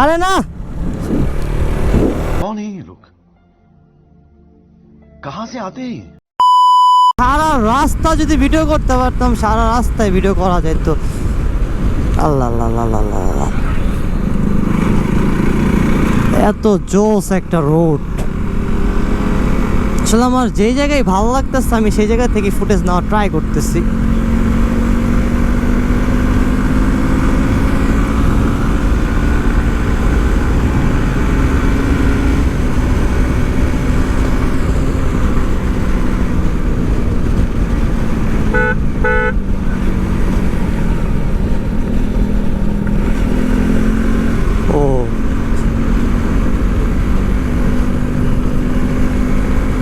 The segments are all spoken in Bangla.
আরে না, कौन है ये लोग? कहां से आते हैं? সারা রাস্তা যদি ভিডিও করতে পারতাম, সারা রাস্তায় ভিডিও করা যেত। আল্লাহ আল্লাহ আল্লাহ আল্লাহ আল্লাহ, এত জোস একটা রোড। আসলে আমার যেই জায়গায় ভালো লাগতেছে আমি সেই জায়গা থেকে ফুটেজ নেওয়ার ট্রাই করতেছি।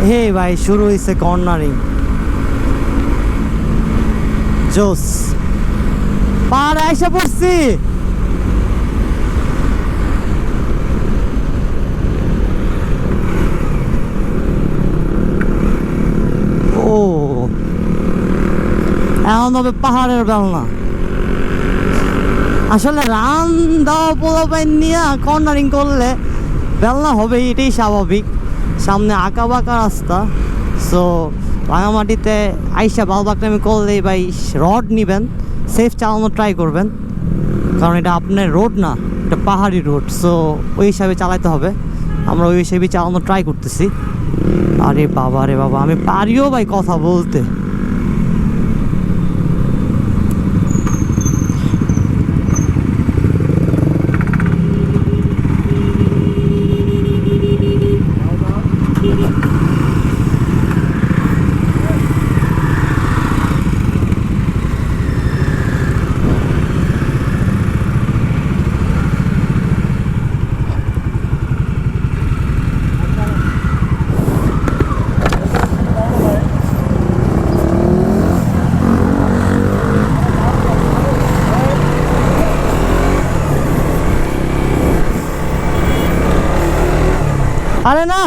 হে ভাই, শুরু হয়েছে কর্নারিং। জোস, পার আইসা পড়ছি। ও এমন হবে পাহাড়ের বেলনা। আসলে রান দেওয়া পোলাপাইন নিয়ে কর্নারিং করলে বেলনা হবে, এটাই স্বাভাবিক। সামনে আঁকা বাঁকা রাস্তা, সো রাঙামাটিতে আইসা বালবাকনামি করলেই ভাই রড নিবেন, সেফ চালানোর ট্রাই করবেন, কারণ এটা আপনার রোড না, এটা পাহাড়ি রোড। সো ওই হিসাবে চালাতে হবে, আমরা ওই হিসেবে চালানোর ট্রাই করতেছি। আরে বাবা রে বাবা, আমি পারিও ভাই কথা বলতে। আরে না,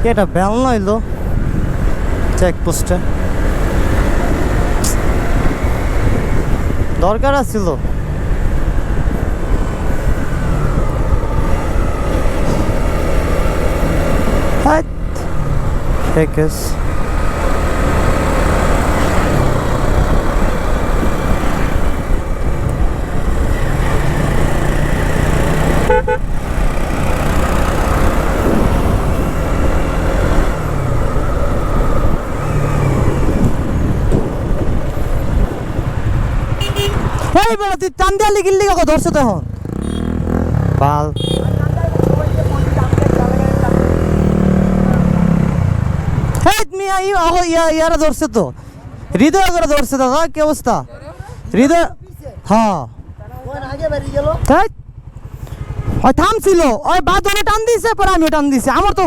এটা বেলনা হইলো চেকপোস্টে, দরকার আছিল। ঠিক আছে, তুই টান দিয়ে গিল্লি কাকা ধরছো তো এখন বাল। ইয়ারা ধরছে তো, হৃদয় করে ধরছে দাদা। কি অবস্থা হৃদয়? হ্যাঁ থামছিল, ওই বাদনে টান দিয়েছে, পরে আমিও টান দিয়েছি। আমার তো